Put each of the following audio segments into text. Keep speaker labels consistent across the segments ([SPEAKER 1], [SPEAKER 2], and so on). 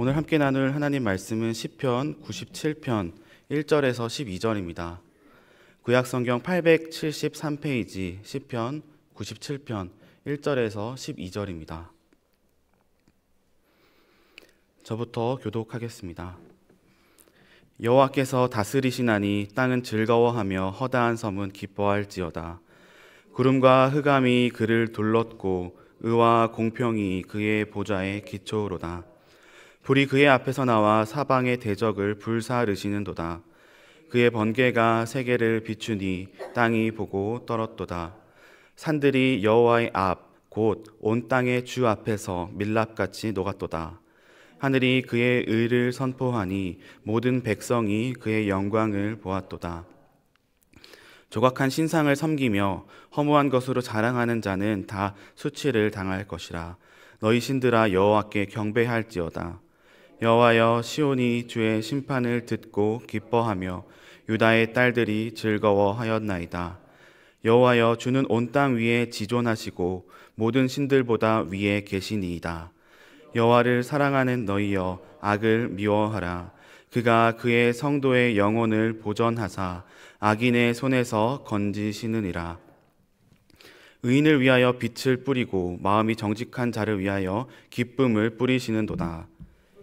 [SPEAKER 1] 오늘 함께 나눌 하나님 말씀은 시편 97편 1절에서 12절입니다. 구약성경 873페이지 시편 97편 1절에서 12절입니다. 저부터 교독하겠습니다. 여호와께서 다스리시나니 땅은 즐거워하며 허다한 섬은 기뻐할지어다. 구름과 흑암이 그를 둘렀고 의와 공평이 그의 보좌의 기초로다. 불이 그의 앞에서 나와 사방의 대적을 불사르시는도다. 그의 번개가 세계를 비추니 땅이 보고 떨었도다. 산들이 여호와의 앞 곧 온 땅의 주 앞에서 밀랍같이 녹았도다. 하늘이 그의 의를 선포하니 모든 백성이 그의 영광을 보았도다. 조각한 신상을 섬기며 허무한 것으로 자랑하는 자는 다 수치를 당할 것이라. 너희 신들아 여호와께 경배할지어다. 여호와여, 시온이 주의 심판을 듣고 기뻐하며 유다의 딸들이 즐거워하였나이다. 여호와여, 주는 온 땅 위에 지존하시고 모든 신들보다 위에 계시니이다. 여호와를 사랑하는 너희여, 악을 미워하라. 그가 그의 성도의 영혼을 보전하사 악인의 손에서 건지시느니라. 의인을 위하여 빛을 뿌리고 마음이 정직한 자를 위하여 기쁨을 뿌리시는도다.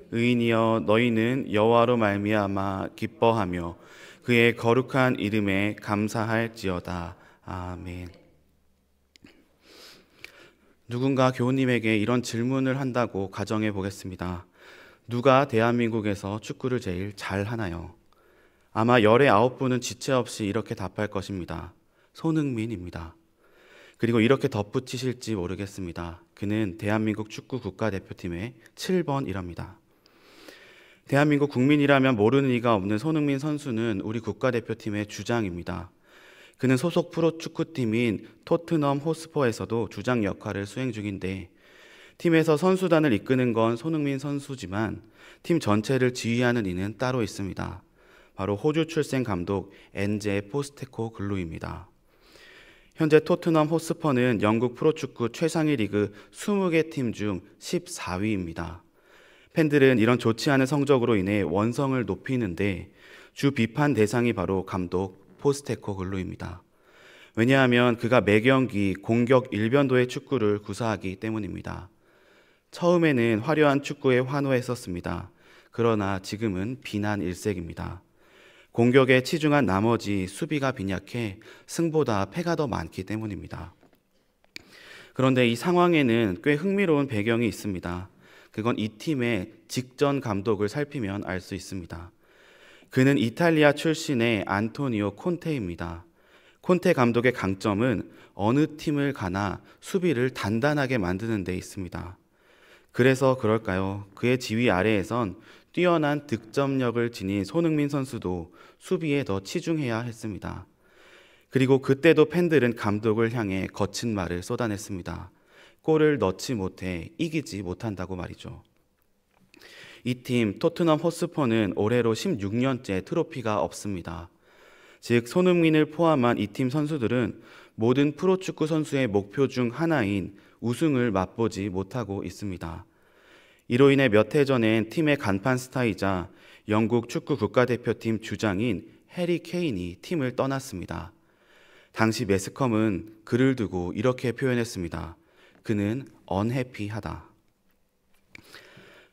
[SPEAKER 1] 의인이여, 너희는 여호와로 말미암아 기뻐하며 그의 거룩한 이름에 감사할지어다. 아멘. 누군가 교우님에게 이런 질문을 한다고 가정해 보겠습니다. 누가 대한민국에서 축구를 제일 잘하나요? 아마 열의 9분은 지체 없이 이렇게 답할 것입니다. 손흥민입니다. 그리고 이렇게 덧붙이실지 모르겠습니다. 그는 대한민국 축구 국가대표팀의 7번이랍니다. 대한민국 국민이라면 모르는 이가 없는 손흥민 선수는 우리 국가대표팀의 주장입니다. 그는 소속 프로축구팀인 토트넘 호스퍼에서도 주장 역할을 수행 중인데, 팀에서 선수단을 이끄는 건 손흥민 선수지만 팀 전체를 지휘하는 이는 따로 있습니다. 바로 호주 출생 감독 엔제 포스테코글루입니다. 현재 토트넘 호스퍼는 영국 프로축구 최상위 리그 20개 팀 중 14위입니다. 팬들은 이런 좋지 않은 성적으로 인해 원성을 높이는데 주 비판 대상이 바로 감독 포스테코글루입니다. 왜냐하면 그가 매 경기 공격 일변도의 축구를 구사하기 때문입니다. 처음에는 화려한 축구에 환호했었습니다. 그러나 지금은 비난 일색입니다. 공격에 치중한 나머지 수비가 빈약해 승보다 패가 더 많기 때문입니다. 그런데 이 상황에는 꽤 흥미로운 배경이 있습니다. 그건 이 팀의 직전 감독을 살피면 알 수 있습니다. 그는 이탈리아 출신의 안토니오 콘테입니다. 콘테 감독의 강점은 어느 팀을 가나 수비를 단단하게 만드는 데 있습니다. 그래서 그럴까요? 그의 지휘 아래에선 뛰어난 득점력을 지닌 손흥민 선수도 수비에 더 치중해야 했습니다. 그리고 그때도 팬들은 감독을 향해 거친 말을 쏟아냈습니다. 골을 넣지 못해 이기지 못한다고 말이죠. 이 팀 토트넘 호스퍼는 올해로 16년째 트로피가 없습니다. 즉 손흥민을 포함한 이 팀 선수들은 모든 프로축구 선수의 목표 중 하나인 우승을 맛보지 못하고 있습니다. 이로 인해 몇 해 전엔 팀의 간판 스타이자 영국 축구 국가대표팀 주장인 해리 케인이 팀을 떠났습니다. 당시 매스컴은 그를 두고 이렇게 표현했습니다. 그는 언해피하다.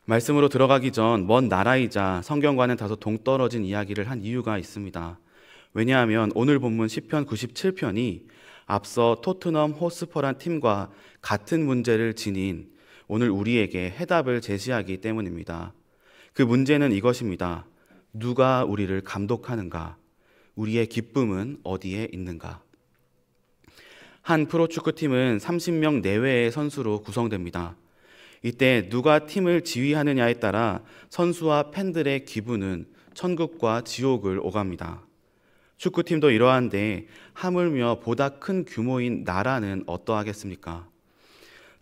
[SPEAKER 1] 말씀으로 들어가기 전 먼 나라이자 성경과는 다소 동떨어진 이야기를 한 이유가 있습니다. 왜냐하면 오늘 본문 시편 97편이 앞서 토트넘 호스퍼란 팀과 같은 문제를 지닌 오늘 우리에게 해답을 제시하기 때문입니다. 그 문제는 이것입니다. 누가 우리를 감독하는가? 우리의 기쁨은 어디에 있는가? 한 프로축구팀은 30명 내외의 선수로 구성됩니다. 이때 누가 팀을 지휘하느냐에 따라 선수와 팬들의 기분은 천국과 지옥을 오갑니다. 축구팀도 이러한데 하물며 보다 큰 규모인 나라는 어떠하겠습니까?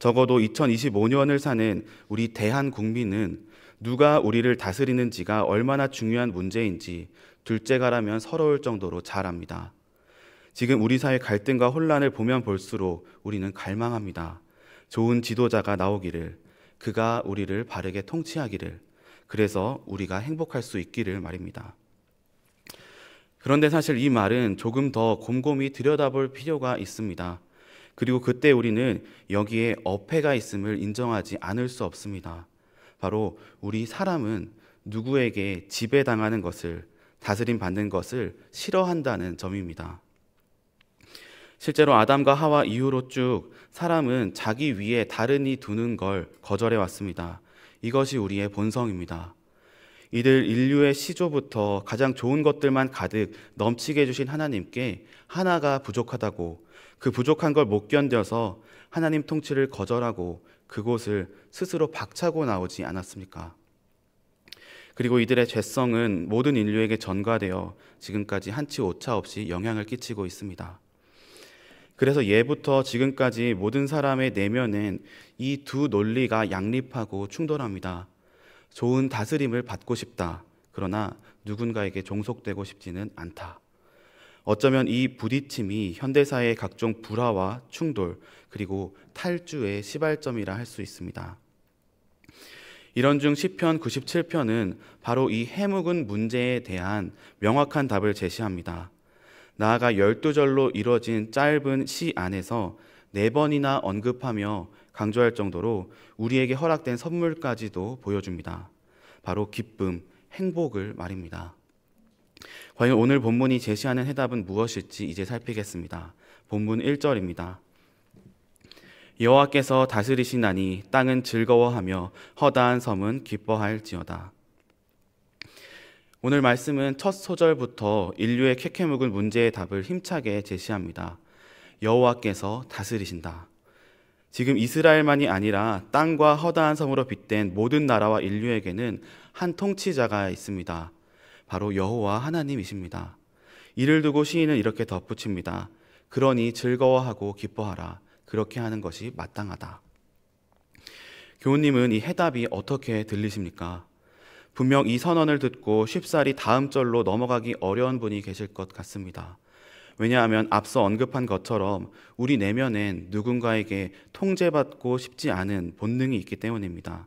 [SPEAKER 1] 적어도 2025년을 사는 우리 대한국민은 누가 우리를 다스리는지가 얼마나 중요한 문제인지 둘째가라면 서러울 정도로 잘 압니다. 지금 우리 사회 갈등과 혼란을 보면 볼수록 우리는 갈망합니다. 좋은 지도자가 나오기를, 그가 우리를 바르게 통치하기를, 그래서 우리가 행복할 수 있기를 말입니다. 그런데 사실 이 말은 조금 더 곰곰이 들여다볼 필요가 있습니다. 그리고 그때 우리는 여기에 어폐가 있음을 인정하지 않을 수 없습니다. 바로 우리 사람은 누구에게 지배당하는 것을, 다스림 받는 것을 싫어한다는 점입니다. 실제로 아담과 하와 이후로 쭉 사람은 자기 위에 다른 이 두는 걸 거절해 왔습니다. 이것이 우리의 본성입니다. 이들 인류의 시조부터 가장 좋은 것들만 가득 넘치게 해주신 하나님께 하나가 부족하다고, 그 부족한 걸 못 견뎌서 하나님 통치를 거절하고 그곳을 스스로 박차고 나오지 않았습니까? 그리고 이들의 죄성은 모든 인류에게 전가되어 지금까지 한치 오차 없이 영향을 끼치고 있습니다. 그래서 예부터 지금까지 모든 사람의 내면엔 이 두 논리가 양립하고 충돌합니다. 좋은 다스림을 받고 싶다. 그러나 누군가에게 종속되고 싶지는 않다. 어쩌면 이 부딪힘이 현대사회의 각종 불화와 충돌, 그리고 탈주의 시발점이라 할 수 있습니다. 이런 중 시편 97편은 바로 이 해묵은 문제에 대한 명확한 답을 제시합니다. 나아가 12절로 이뤄진 짧은 시 안에서 4번이나 언급하며 강조할 정도로 우리에게 허락된 선물까지도 보여줍니다. 바로 기쁨, 행복을 말입니다. 과연 오늘 본문이 제시하는 해답은 무엇일지 이제 살피겠습니다. 본문 1절입니다. 여호와께서 다스리시나니 땅은 즐거워하며 허다한 섬은 기뻐할지어다. 오늘 말씀은 첫 소절부터 인류의 캐캐묵은 문제의 답을 힘차게 제시합니다. 여호와께서 다스리신다. 지금 이스라엘만이 아니라 땅과 허다한 섬으로 빗댄 모든 나라와 인류에게는 한 통치자가 있습니다. 바로 여호와 하나님이십니다. 이를 두고 시인은 이렇게 덧붙입니다. 그러니 즐거워하고 기뻐하라. 그렇게 하는 것이 마땅하다. 교우님은 이 해답이 어떻게 들리십니까? 분명 이 선언을 듣고 쉽사리 다음 절로 넘어가기 어려운 분이 계실 것 같습니다. 왜냐하면 앞서 언급한 것처럼 우리 내면엔 누군가에게 통제받고 싶지 않은 본능이 있기 때문입니다.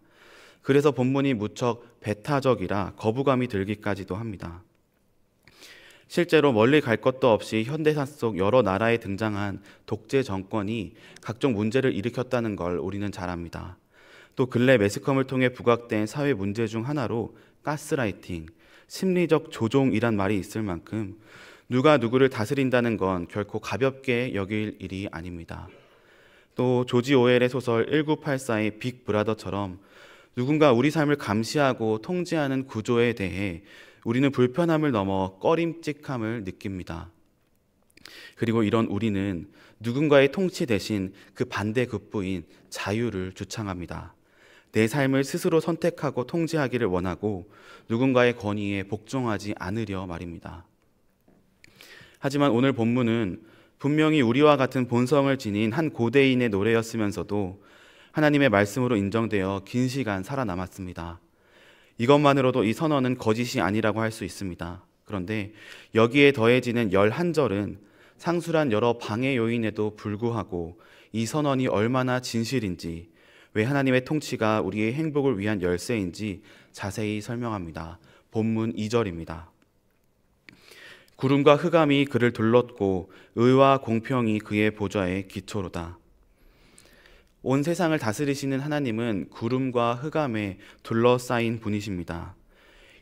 [SPEAKER 1] 그래서 본문이 무척 배타적이라 거부감이 들기까지도 합니다. 실제로 멀리 갈 것도 없이 현대사 속 여러 나라에 등장한 독재 정권이 각종 문제를 일으켰다는 걸 우리는 잘 압니다. 또 근래 매스컴을 통해 부각된 사회 문제 중 하나로 가스라이팅, 심리적 조종이란 말이 있을 만큼 누가 누구를 다스린다는 건 결코 가볍게 여길 일이 아닙니다. 또 조지 오웰의 소설 1984의 빅 브라더처럼 누군가 우리 삶을 감시하고 통제하는 구조에 대해 우리는 불편함을 넘어 꺼림칙함을 느낍니다. 그리고 이런 우리는 누군가의 통치 대신 그 반대 급부인 자유를 주창합니다. 내 삶을 스스로 선택하고 통제하기를 원하고 누군가의 권위에 복종하지 않으려 말입니다. 하지만 오늘 본문은 분명히 우리와 같은 본성을 지닌 한 고대인의 노래였으면서도 하나님의 말씀으로 인정되어 긴 시간 살아남았습니다. 이것만으로도 이 선언은 거짓이 아니라고 할 수 있습니다. 그런데 여기에 더해지는 11절은 상술한 여러 방해 요인에도 불구하고 이 선언이 얼마나 진실인지, 왜 하나님의 통치가 우리의 행복을 위한 열쇠인지 자세히 설명합니다. 본문 2절입니다. 구름과 흑암이 그를 둘렀고 의와 공평이 그의 보좌의 기초로다. 온 세상을 다스리시는 하나님은 구름과 흑암에 둘러싸인 분이십니다.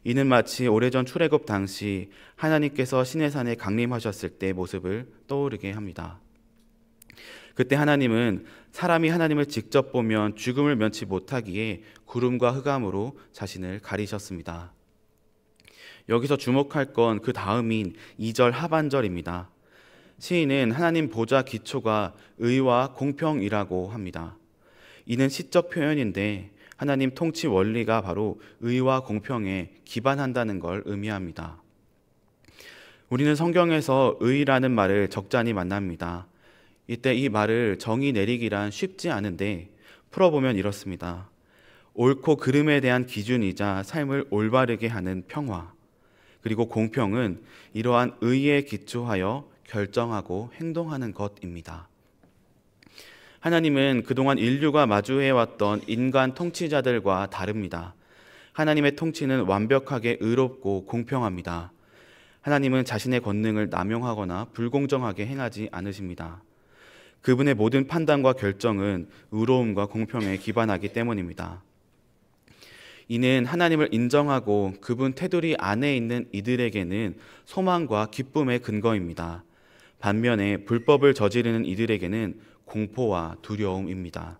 [SPEAKER 1] 이는 마치 오래전 출애굽 당시 하나님께서 시내산에 강림하셨을 때 모습을 떠오르게 합니다. 그때 하나님은 사람이 하나님을 직접 보면 죽음을 면치 못하기에 구름과 흑암으로 자신을 가리셨습니다. 여기서 주목할 건 그 다음인 2절 하반절입니다. 시인은 하나님 보좌 기초가 의와 공평이라고 합니다. 이는 시적 표현인데 하나님 통치 원리가 바로 의와 공평에 기반한다는 걸 의미합니다. 우리는 성경에서 의라는 말을 적잖이 만납니다. 이때 이 말을 정의 내리기란 쉽지 않은데 풀어보면 이렇습니다. 옳고 그름에 대한 기준이자 삶을 올바르게 하는 평화, 그리고 공평은 이러한 의에 기초하여 결정하고 행동하는 것입니다. 하나님은 그동안 인류가 마주해왔던 인간 통치자들과 다릅니다. 하나님의 통치는 완벽하게 의롭고 공평합니다. 하나님은 자신의 권능을 남용하거나 불공정하게 행하지 않으십니다. 그분의 모든 판단과 결정은 의로움과 공평에 기반하기 때문입니다. 이는 하나님을 인정하고 그분 테두리 안에 있는 이들에게는 소망과 기쁨의 근거입니다. 반면에 불법을 저지르는 이들에게는 공포와 두려움입니다.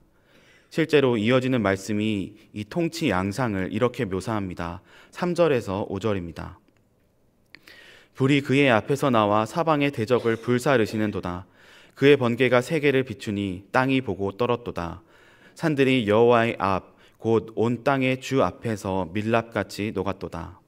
[SPEAKER 1] 실제로 이어지는 말씀이 이 통치 양상을 이렇게 묘사합니다. 3절에서 5절입니다. 불이 그의 앞에서 나와 사방의 대적을 불사르시는도다. 그의 번개가 세계를 비추니 땅이 보고 떨었도다. 산들이 여호와의 앞 곧 온 땅의 주 앞에서 밀랍같이 녹았도다.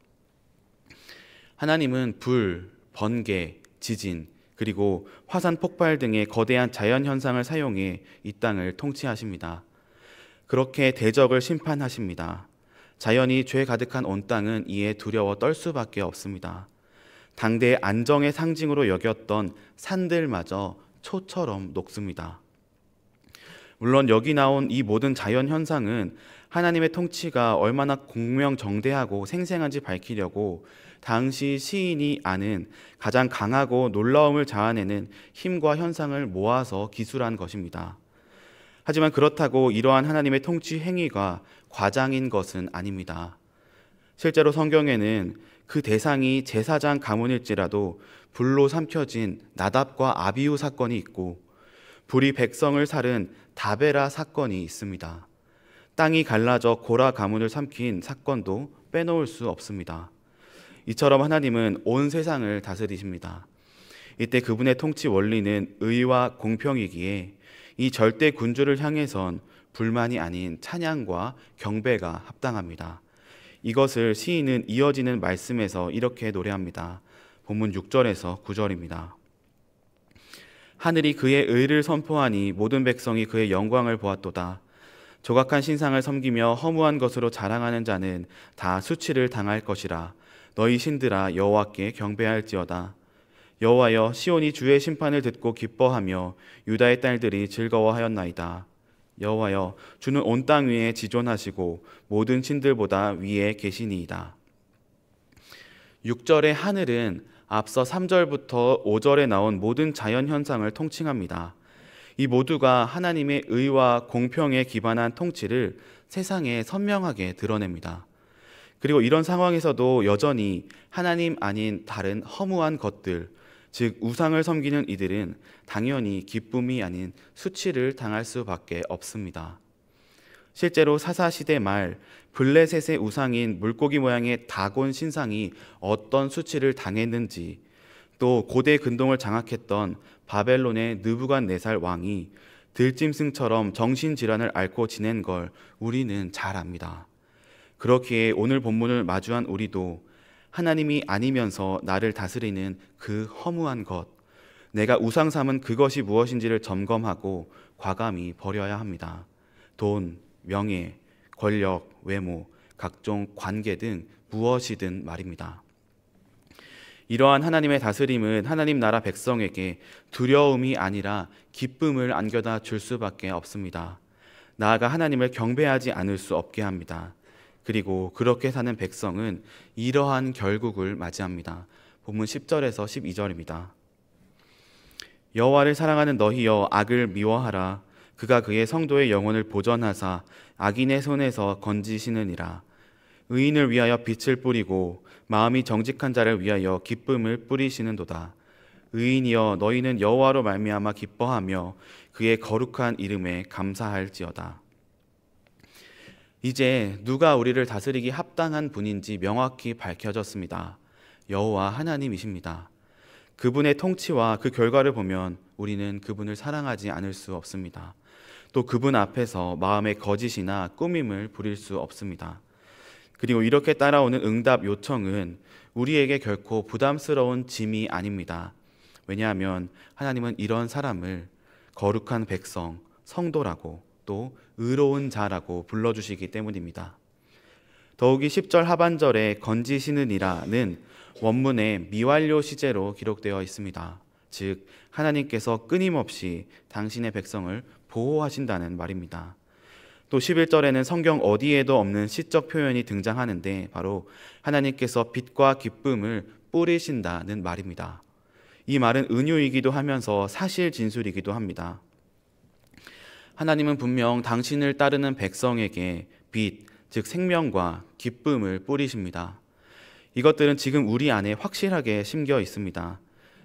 [SPEAKER 1] 하나님은 불, 번개, 지진, 그리고 화산 폭발 등의 거대한 자연 현상을 사용해 이 땅을 통치하십니다. 그렇게 대적을 심판하십니다. 자연이 죄 가득한 온 땅은 이에 두려워 떨 수밖에 없습니다. 당대의 안정의 상징으로 여겼던 산들마저 초처럼 녹습니다. 물론 여기 나온 이 모든 자연 현상은 하나님의 통치가 얼마나 공명정대하고 생생한지 밝히려고 당시 시인이 아는 가장 강하고 놀라움을 자아내는 힘과 현상을 모아서 기술한 것입니다. 하지만 그렇다고 이러한 하나님의 통치 행위가 과장인 것은 아닙니다. 실제로 성경에는 그 대상이 제사장 가문일지라도 불로 삼켜진 나답과 아비후 사건이 있고 불이 백성을 살은 다베라 사건이 있습니다. 땅이 갈라져 고라 가문을 삼킨 사건도 빼놓을 수 없습니다. 이처럼 하나님은 온 세상을 다스리십니다. 이때 그분의 통치 원리는 의와 공평이기에 이 절대 군주를 향해선 불만이 아닌 찬양과 경배가 합당합니다. 이것을 시인은 이어지는 말씀에서 이렇게 노래합니다. 본문 6절에서 9절입니다. 하늘이 그의 의를 선포하니 모든 백성이 그의 영광을 보았도다. 조각한 신상을 섬기며 허무한 것으로 자랑하는 자는 다 수치를 당할 것이라. 너희 신들아 여호와께 경배할지어다. 여호와여, 시온이 주의 심판을 듣고 기뻐하며 유다의 딸들이 즐거워하였나이다. 여호와여, 주는 온 땅 위에 지존하시고 모든 신들보다 위에 계시니이다. 6절의 하늘은 앞서 3절부터 5절에 나온 모든 자연 현상을 통칭합니다. 이 모두가 하나님의 의와 공평에 기반한 통치를 세상에 선명하게 드러냅니다. 그리고 이런 상황에서도 여전히 하나님 아닌 다른 허무한 것들, 즉 우상을 섬기는 이들은 당연히 기쁨이 아닌 수치를 당할 수밖에 없습니다. 실제로 사사시대 말 블레셋의 우상인 물고기 모양의 다곤 신상이 어떤 수치를 당했는지, 또 고대 근동을 장악했던 바벨론의 느부갓네살 왕이 들짐승처럼 정신질환을 앓고 지낸 걸 우리는 잘 압니다. 그렇기에 오늘 본문을 마주한 우리도 하나님이 아니면서 나를 다스리는 그 허무한 것, 내가 우상 삼은 그것이 무엇인지를 점검하고 과감히 버려야 합니다. 돈, 명예, 권력, 외모, 각종 관계 등 무엇이든 말입니다. 이러한 하나님의 다스림은 하나님 나라 백성에게 두려움이 아니라 기쁨을 안겨다 줄 수밖에 없습니다. 나아가 하나님을 경배하지 않을 수 없게 합니다. 그리고 그렇게 사는 백성은 이러한 결국을 맞이합니다. 본문 10절에서 12절입니다. 여호와를 사랑하는 너희여, 악을 미워하라. 그가 그의 성도의 영혼을 보전하사 악인의 손에서 건지시느니라. 의인을 위하여 빛을 뿌리고 마음이 정직한 자를 위하여 기쁨을 뿌리시는도다. 의인이여, 너희는 여호와로 말미암아 기뻐하며 그의 거룩한 이름에 감사할지어다. 이제 누가 우리를 다스리기 합당한 분인지 명확히 밝혀졌습니다. 여호와 하나님이십니다. 그분의 통치와 그 결과를 보면 우리는 그분을 사랑하지 않을 수 없습니다. 또 그분 앞에서 마음의 거짓이나 꾸밈을 부릴 수 없습니다. 그리고 이렇게 따라오는 응답 요청은 우리에게 결코 부담스러운 짐이 아닙니다. 왜냐하면 하나님은 이런 사람을 거룩한 백성, 성도라고 또 의로운 자라고 불러주시기 때문입니다. 더욱이 10절 하반절에 건지시느니라는 원문에 미완료 시제로 기록되어 있습니다. 즉 하나님께서 끊임없이 당신의 백성을 보호하신다는 말입니다. 또 11절에는 성경 어디에도 없는 시적 표현이 등장하는데 바로 하나님께서 빛과 기쁨을 뿌리신다는 말입니다. 이 말은 은유이기도 하면서 사실 진술이기도 합니다. 하나님은 분명 당신을 따르는 백성에게 빛, 즉 생명과 기쁨을 뿌리십니다. 이것들은 지금 우리 안에 확실하게 심겨 있습니다.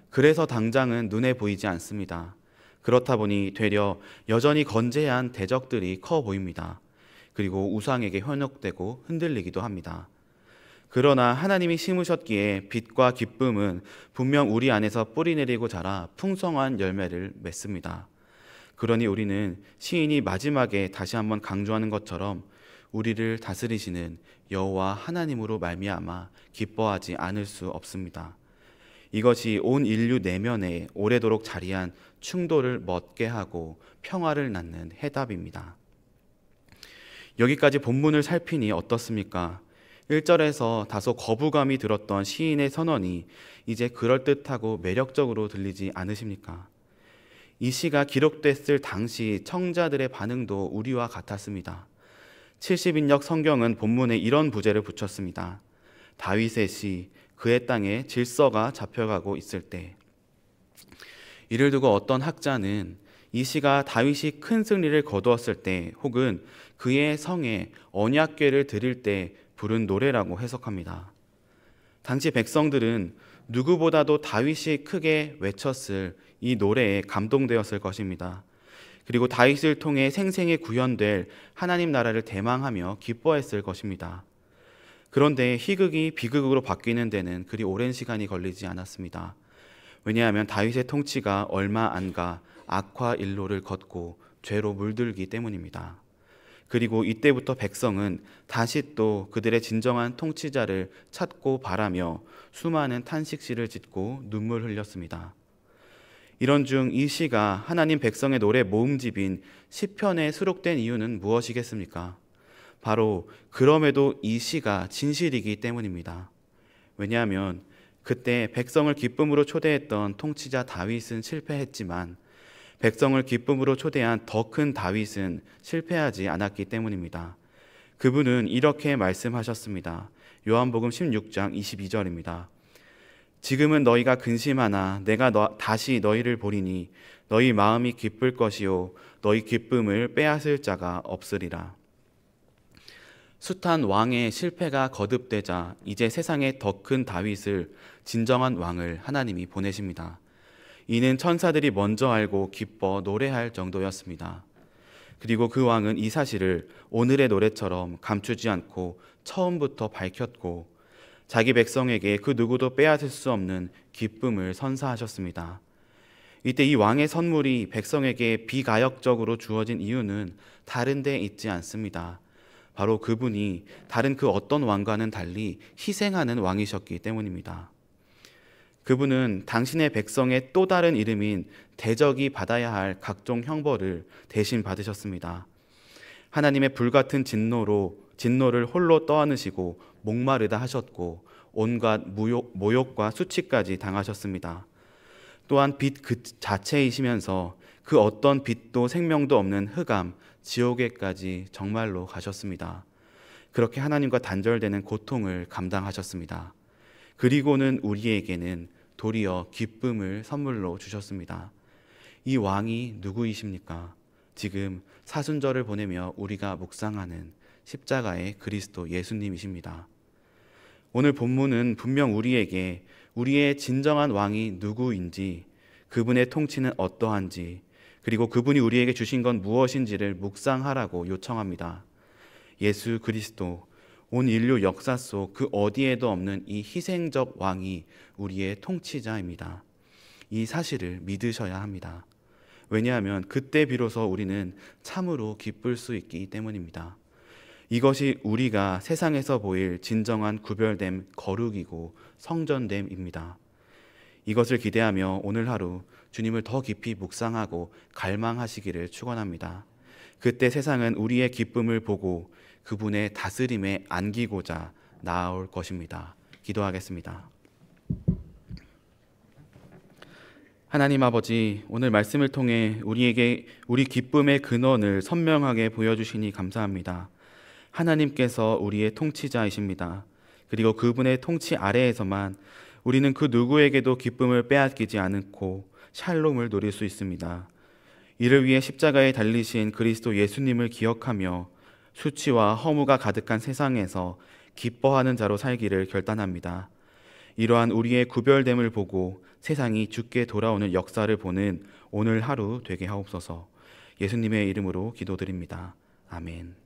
[SPEAKER 1] 그래서 당장은 눈에 보이지 않습니다. 그렇다 보니 되려 여전히 건재한 대적들이 커 보입니다. 그리고 우상에게 현혹되고 흔들리기도 합니다. 그러나 하나님이 심으셨기에 빛과 기쁨은 분명 우리 안에서 뿌리내리고 자라 풍성한 열매를 맺습니다. 그러니 우리는 시인이 마지막에 다시 한번 강조하는 것처럼 우리를 다스리시는 여호와 하나님으로 말미암아 기뻐하지 않을 수 없습니다. 이것이 온 인류 내면에 오래도록 자리한 충돌을 멎게 하고 평화를 낳는 해답입니다. 여기까지 본문을 살피니 어떻습니까? 1절에서 다소 거부감이 들었던 시인의 선언이 이제 그럴듯하고 매력적으로 들리지 않으십니까? 이 시가 기록됐을 당시 청자들의 반응도 우리와 같았습니다. 70인역 성경은 본문에 이런 부제를 붙였습니다. 다윗의 시, 그의 땅에 질서가 잡혀가고 있을 때. 이를 두고 어떤 학자는 이 시가 다윗이 큰 승리를 거두었을 때 혹은 그의 성에 언약궤를 드릴 때 부른 노래라고 해석합니다. 당시 백성들은 누구보다도 다윗이 크게 외쳤을 이 노래에 감동되었을 것입니다. 그리고 다윗을 통해 생생히 구현될 하나님 나라를 대망하며 기뻐했을 것입니다. 그런데 희극이 비극으로 바뀌는 데는 그리 오랜 시간이 걸리지 않았습니다. 왜냐하면 다윗의 통치가 얼마 안 가 악화 일로를 걷고 죄로 물들기 때문입니다. 그리고 이때부터 백성은 다시 또 그들의 진정한 통치자를 찾고 바라며 수많은 탄식시를 짓고 눈물 흘렸습니다. 이런 중 이 시가 하나님 백성의 노래 모음집인 시편에 수록된 이유는 무엇이겠습니까? 바로 그럼에도 이 시가 진실이기 때문입니다. 왜냐하면 그때 백성을 기쁨으로 초대했던 통치자 다윗은 실패했지만 백성을 기쁨으로 초대한 더 큰 다윗은 실패하지 않았기 때문입니다. 그분은 이렇게 말씀하셨습니다. 요한복음 16장 22절입니다. 지금은 너희가 근심하나 내가 다시 너희를 보리니 너희 마음이 기쁠 것이요 너희 기쁨을 빼앗을 자가 없으리라. 숱한 왕의 실패가 거듭되자 이제 세상에 더 큰 다윗을 진정한 왕을 하나님이 보내십니다. 이는 천사들이 먼저 알고 기뻐 노래할 정도였습니다. 그리고 그 왕은 이 사실을 오늘의 노래처럼 감추지 않고 처음부터 밝혔고 자기 백성에게 그 누구도 빼앗을 수 없는 기쁨을 선사하셨습니다. 이때 이 왕의 선물이 백성에게 비가역적으로 주어진 이유는 다른 데 있지 않습니다. 바로 그분이 다른 그 어떤 왕과는 달리 희생하는 왕이셨기 때문입니다. 그분은 당신의 백성의 또 다른 이름인 대적이 받아야 할 각종 형벌을 대신 받으셨습니다. 하나님의 불같은 진노를 홀로 떠안으시고 목마르다 하셨고 온갖 모욕과 수치까지 당하셨습니다. 또한 빛 그 자체이시면서 그 어떤 빛도 생명도 없는 흑암, 지옥에까지 정말로 가셨습니다. 그렇게 하나님과 단절되는 고통을 감당하셨습니다. 그리고는 우리에게는 도리어 기쁨을 선물로 주셨습니다. 이 왕이 누구이십니까? 지금 사순절을 보내며 우리가 묵상하는 십자가의 그리스도 예수님이십니다. 오늘 본문은 분명 우리에게 우리의 진정한 왕이 누구인지, 그분의 통치는 어떠한지, 그리고 그분이 우리에게 주신 건 무엇인지를 묵상하라고 요청합니다. 예수 그리스도, 온 인류 역사 속 그 어디에도 없는 이 희생적 왕이 우리의 통치자입니다. 이 사실을 믿으셔야 합니다. 왜냐하면 그때 비로소 우리는 참으로 기쁠 수 있기 때문입니다. 이것이 우리가 세상에서 보일 진정한 구별됨, 거룩이고 성전됨입니다. 이것을 기대하며 오늘 하루 주님을 더 깊이 묵상하고 갈망하시기를 축원합니다. 그때 세상은 우리의 기쁨을 보고 그분의 다스림에 안기고자 나아올 것입니다. 기도하겠습니다. 하나님 아버지, 오늘 말씀을 통해 우리에게 우리 기쁨의 근원을 선명하게 보여주시니 감사합니다. 하나님께서 우리의 통치자이십니다. 그리고 그분의 통치 아래에서만 우리는 그 누구에게도 기쁨을 빼앗기지 않고 샬롬을 누릴 수 있습니다. 이를 위해 십자가에 달리신 그리스도 예수님을 기억하며 수치와 허무가 가득한 세상에서 기뻐하는 자로 살기를 결단합니다. 이러한 우리의 구별됨을 보고 세상이 주께 돌아오는 역사를 보는 오늘 하루 되게 하옵소서. 예수님의 이름으로 기도드립니다. 아멘.